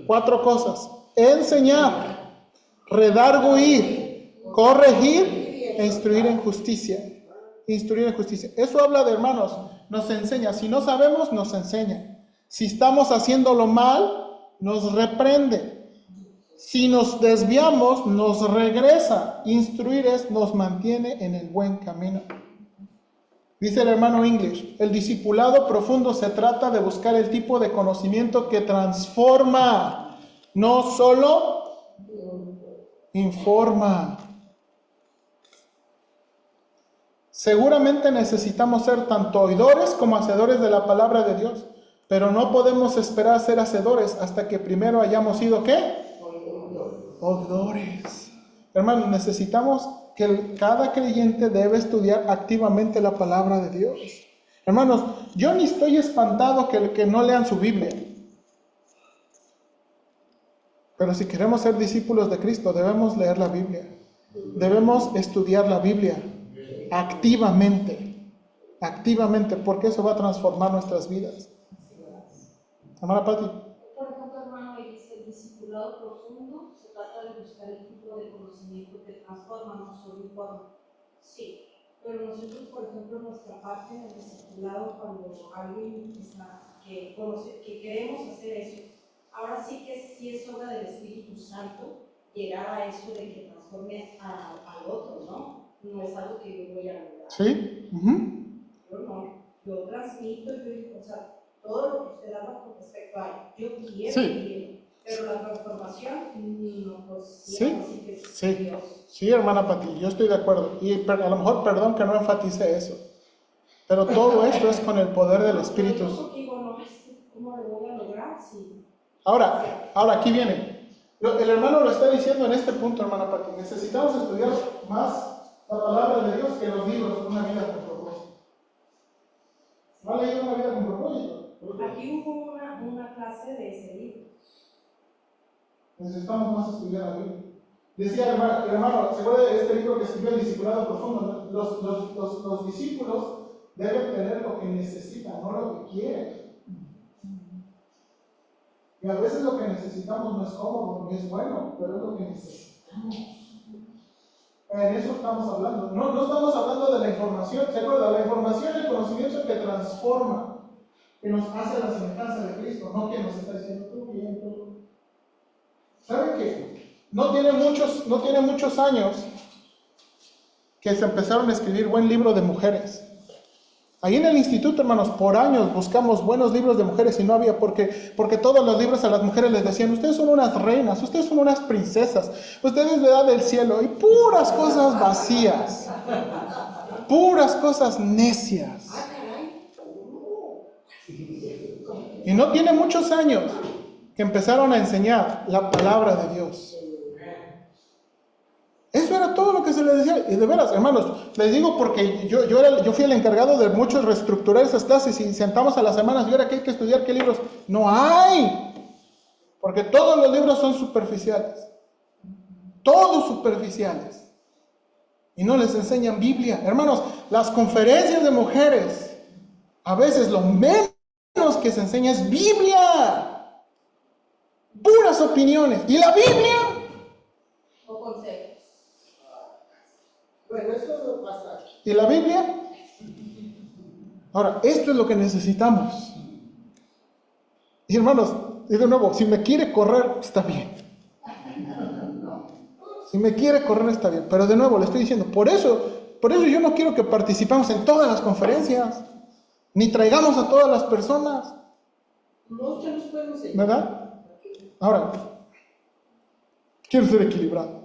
4 cosas: enseñar, redarguir, corregir e instruir en justicia. Instruir en justicia. Eso habla de, hermanos, nos enseña. Si no sabemos, nos enseña. Si estamos haciéndolo mal, nos reprende. Si nos desviamos, nos regresa. Instruir nos mantiene en el buen camino. Dice el hermano English: el discipulado profundo se trata de buscar el tipo de conocimiento que transforma, no solo informa. Seguramente necesitamos ser tanto oidores como hacedores de la palabra de Dios, pero no podemos esperar ser hacedores hasta que primero hayamos sido ¿qué? Oidores. Hermanos, necesitamos que cada creyente debe estudiar activamente la palabra de Dios. Hermanos, yo ni estoy espantado que no lean su Biblia. Pero si queremos ser discípulos de Cristo, debemos leer la Biblia. Debemos estudiar la Biblia activamente, porque eso va a transformar nuestras vidas. Hermana Patti. Por ejemplo, hermano, ahí dice, el discipulado profundo se trata de buscar el tipo de conocimiento que transforma, no solo informa. Sí, pero nosotros, por ejemplo, nuestra parte en el discipulado, cuando alguien que conoce, que queremos hacer eso, ahora sí que sí es obra del Espíritu Santo llegar a eso de que transforme al otro, ¿no? No es algo que yo voy a lograr. ¿Sí? Yo no, yo transmito, o sea, todo lo que usted habla con respecto a yo quiero Sí. vivir, pero la transformación, no, pues Sí, que es sí. Dios. Sí, hermana Pati, yo estoy de acuerdo. Y a lo mejor, perdón que no enfatice eso. Pero todo esto es con el poder del Espíritu. ¿Cómo lo voy a lograr? Sí. Ahora, aquí viene. El hermano lo está diciendo en este punto, hermana Pati. Necesitamos estudiar más la palabra de Dios que los libros, una vida con propósito. ¿No ha leído una vida con propósito? Aquí hubo una clase de ese libro. Necesitamos más estudiar la Biblia. Decía el hermano, ¿se acuerda de este libro que escribió El Discipulado Profundo? Los discípulos deben tener lo que necesitan, no lo que quieren. Y a veces lo que necesitamos no es cómodo, ni es bueno, pero es lo que necesitamos. En eso estamos hablando. No estamos hablando de la información. ¿Se acuerda? La información y el conocimiento que transforma, que nos hace a la semejanza de Cristo, no que nos está diciendo tú bien, tú. ¿Saben qué? No tiene muchos años que se empezaron a escribir buen libro de mujeres. Ahí en el instituto, hermanos, por años buscamos buenos libros de mujeres y no había, porque todos los libros a las mujeres les decían, ustedes son unas reinas, ustedes son unas princesas, ustedes le dan del cielo, y puras cosas vacías, puras cosas necias. Y no tiene muchos años que empezaron a enseñar la palabra de Dios. Eso era todo lo que se les decía. Y de veras, hermanos, les digo porque yo fui el encargado de muchos reestructurar esas clases y sentamos a las semanas y ahora que hay que estudiar qué libros. No hay. Porque todos los libros son superficiales. Todos superficiales. Y no les enseñan Biblia. Hermanos, las conferencias de mujeres, a veces lo menos que se enseña es Biblia. Puras opiniones. ¿Y la Biblia? O consejos. Bueno, eso no pasa. ¿Y la Biblia? Ahora, esto es lo que necesitamos. Y hermanos, y de nuevo, si me quiere correr, está bien. Si me quiere correr, está bien. Pero de nuevo, le estoy diciendo, por eso yo no quiero que participemos en todas las conferencias, ni traigamos a todas las personas. No, usted nos puede enseñar. ¿Verdad? Ahora, quiero ser equilibrado.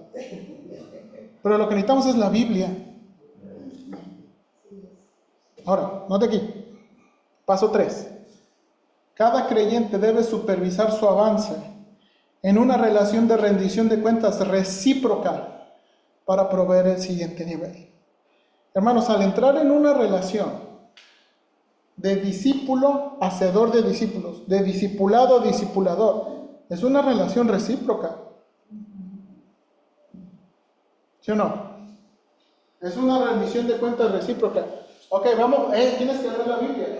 Pero lo que necesitamos es la Biblia. Ahora, note aquí. Paso 3. Cada creyente debe supervisar su avance en una relación de rendición de cuentas recíproca para proveer el siguiente nivel. Hermanos, al entrar en una relación de discípulo, hacedor de discípulos, de discipulado, discipulador, es una relación recíproca. ¿Sí o no? Es una rendición de cuentas recíproca. Ok, vamos, tienes que leer la Biblia.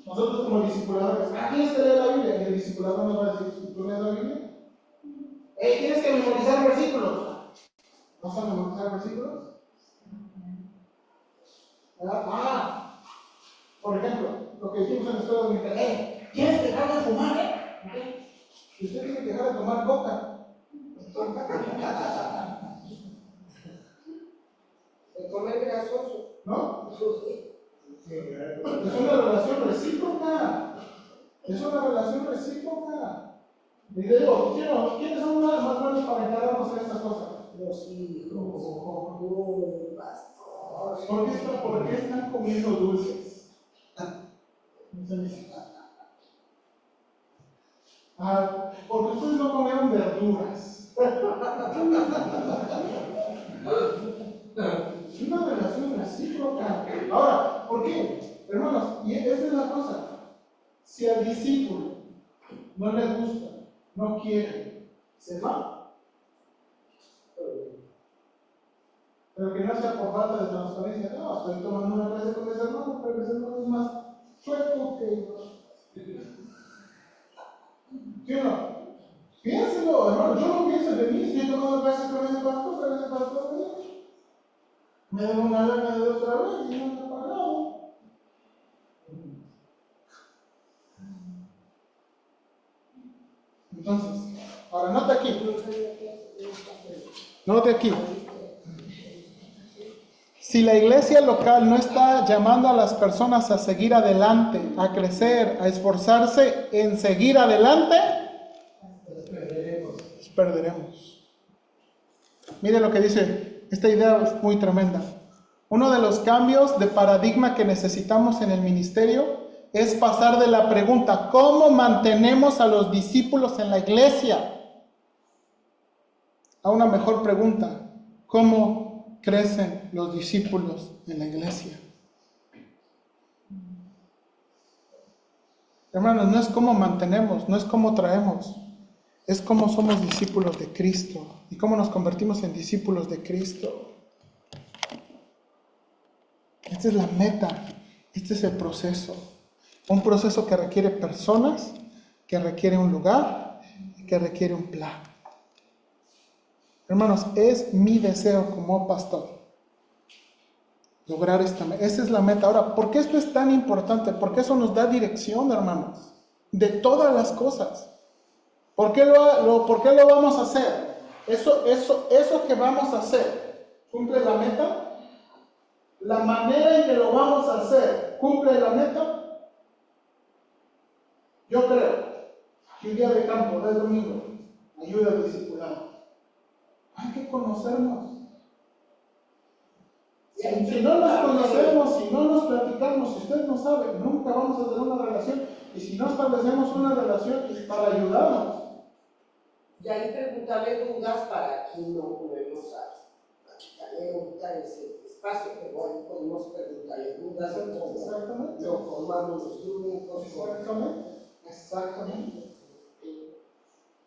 Nosotros como discipuladores, tienes que leer la Biblia. Y el discipulador nos va a decir, ¿tú lees la Biblia? Tienes que memorizar versículos. ¿No sabes memorizar versículos? ¿Verdad? Por ejemplo, lo que dijimos en la escuela dominical, tienes que dejar de fumar, Y usted tiene que dejar de tomar coca. De comer grasoso. ¿No? Es una relación recíproca. Es una relación recíproca. Y digo, ¿quiénes son más buenos para encargarnos en estas cosas? Los hijos. Pastor. ¿Por qué están comiendo dulces? Porque ustedes no comieron verduras. Es una relación recíproca. Ahora, ¿por qué? Hermanos, y esa es la cosa. Si al discípulo no le gusta, no quiere, se va. Pero que no sea por falta de transparencia. No, estoy tomando una clase con mis hermanos, pero mis hermanos es más chueco que ¿sí o no? Piénselo, hermano. Yo no pienso de mí. Estoy tomando clases con ese pastor, pero ese pastor me debe una lana de otra vez y no me ha pagado. Entonces, ahora note aquí. Note aquí. Si la iglesia local no está llamando a las personas a seguir adelante, a crecer, a esforzarse en seguir adelante, perderemos. Mire lo que dice, esta idea es muy tremenda. Uno de los cambios de paradigma que necesitamos en el ministerio es pasar de la pregunta, ¿cómo mantenemos a los discípulos en la iglesia?, a una mejor pregunta, ¿cómo crecen los discípulos en la iglesia? Hermanos, no es cómo mantenemos, no es cómo traemos, es cómo somos discípulos de Cristo y cómo nos convertimos en discípulos de Cristo. Esta es la meta, este es el proceso. Un proceso que requiere personas, que requiere un lugar, que requiere un plan. Hermanos, es mi deseo como pastor lograr esta meta. Esa es la meta. Ahora, ¿por qué esto es tan importante? Porque eso nos da dirección, hermanos, de todas las cosas. ¿Por qué lo vamos a hacer? Eso que vamos a hacer, ¿cumple la meta? La manera en que lo vamos a hacer, ¿cumple la meta? Yo creo que un día de campo, del domingo, ayuda al discipulado. Hay que conocernos. Si no nos conocemos, si no nos platicamos, si usted no sabe, nunca vamos a tener una relación. Y si no establecemos una relación, es para ayudarnos. Y ahí preguntarle dudas para quien no podemos quitarle ahorita ese espacio, pero ahí podemos preguntarle dudas de cómo lo formamos los grupos. Exactamente.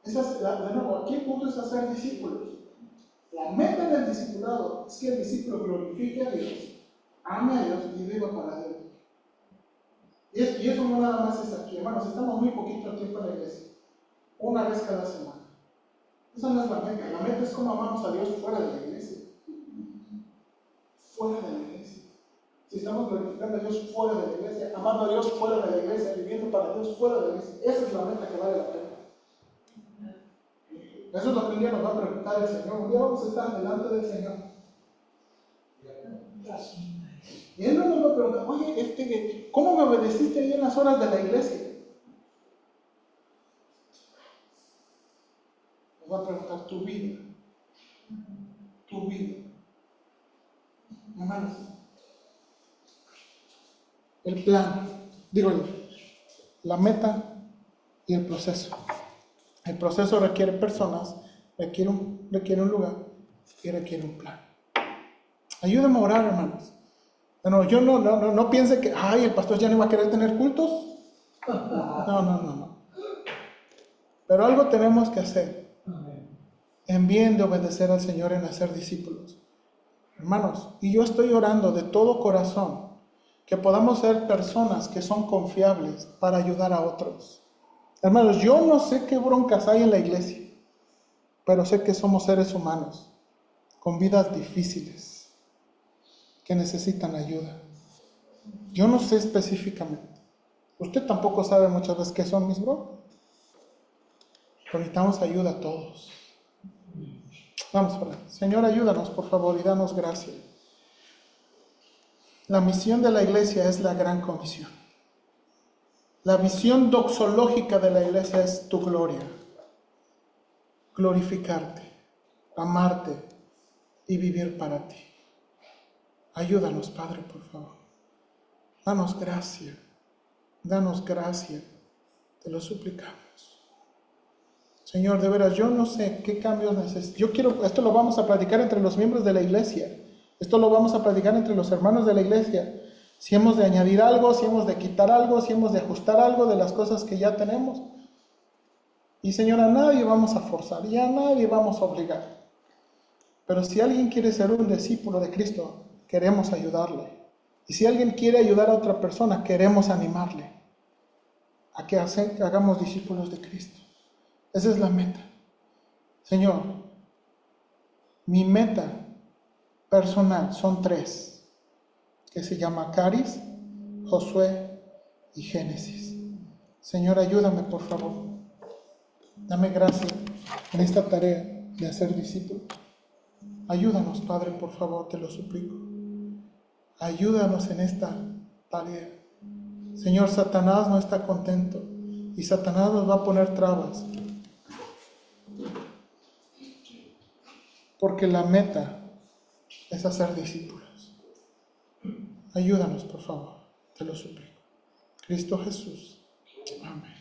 Esa es de nuevo, aquí el punto es hacer discípulos. La meta del discipulado es que el discípulo glorifique a Dios, ame a Dios y viva para Dios. Y eso no nada más es aquí, hermanos, estamos muy poquito tiempo en la iglesia, una vez cada semana. Esa no es la meta es cómo amamos a Dios fuera de la iglesia. Fuera de la iglesia. Si estamos glorificando a Dios fuera de la iglesia, amando a Dios fuera de la iglesia, viviendo para Dios fuera de la iglesia, esa es la meta que vale la pena. Eso es lo que un día nos va a preguntar el Señor. Un día vamos a estar delante del Señor. Y Él no nos va a preguntar, oye, ¿cómo me obedeciste ahí en las horas de la iglesia? Nos va a preguntar tu vida. Tu vida. Hermanos, el plan, la meta y el proceso. El proceso requiere personas, requiere un lugar y requiere un plan. Ayúdenme a orar, hermanos. Bueno, yo no piense que, el pastor ya no va a querer tener cultos. No. Pero algo tenemos que hacer en bien de obedecer al Señor, en hacer discípulos. Hermanos, y yo estoy orando de todo corazón que podamos ser personas que son confiables para ayudar a otros. Hermanos, yo no sé qué broncas hay en la iglesia, pero sé que somos seres humanos con vidas difíciles que necesitan ayuda. Yo no sé específicamente. Usted tampoco sabe muchas veces qué son mis broncas. Pero necesitamos ayuda a todos. Vamos a orar. Señor, ayúdanos por favor y danos gracia. La misión de la iglesia es la gran comisión. La visión doxológica de la iglesia es tu gloria. Glorificarte, amarte y vivir para ti. Ayúdanos, Padre, por favor. Danos gracia. Danos gracia. Te lo suplicamos. Señor, de veras, yo no sé qué cambios necesito. Esto lo vamos a platicar entre los miembros de la iglesia. Esto lo vamos a platicar entre los hermanos de la iglesia. Si hemos de añadir algo, si hemos de quitar algo, si hemos de ajustar algo de las cosas que ya tenemos. Y Señor, a nadie vamos a forzar y a nadie vamos a obligar. Pero si alguien quiere ser un discípulo de Cristo, queremos ayudarle. Y si alguien quiere ayudar a otra persona, queremos animarle a que hagamos discípulos de Cristo. Esa es la meta. Señor, mi meta personal son 3, que se llama Caris, Josué y Génesis. Señor, ayúdame por favor. Dame gracia en esta tarea de hacer discípulos. Ayúdanos, Padre, por favor, te lo suplico. Ayúdanos en esta tarea. Señor, Satanás no está contento y Satanás nos va a poner trabas. Porque la meta es hacer discípulos. Ayúdanos, por favor, te lo suplico. Cristo Jesús. Amén.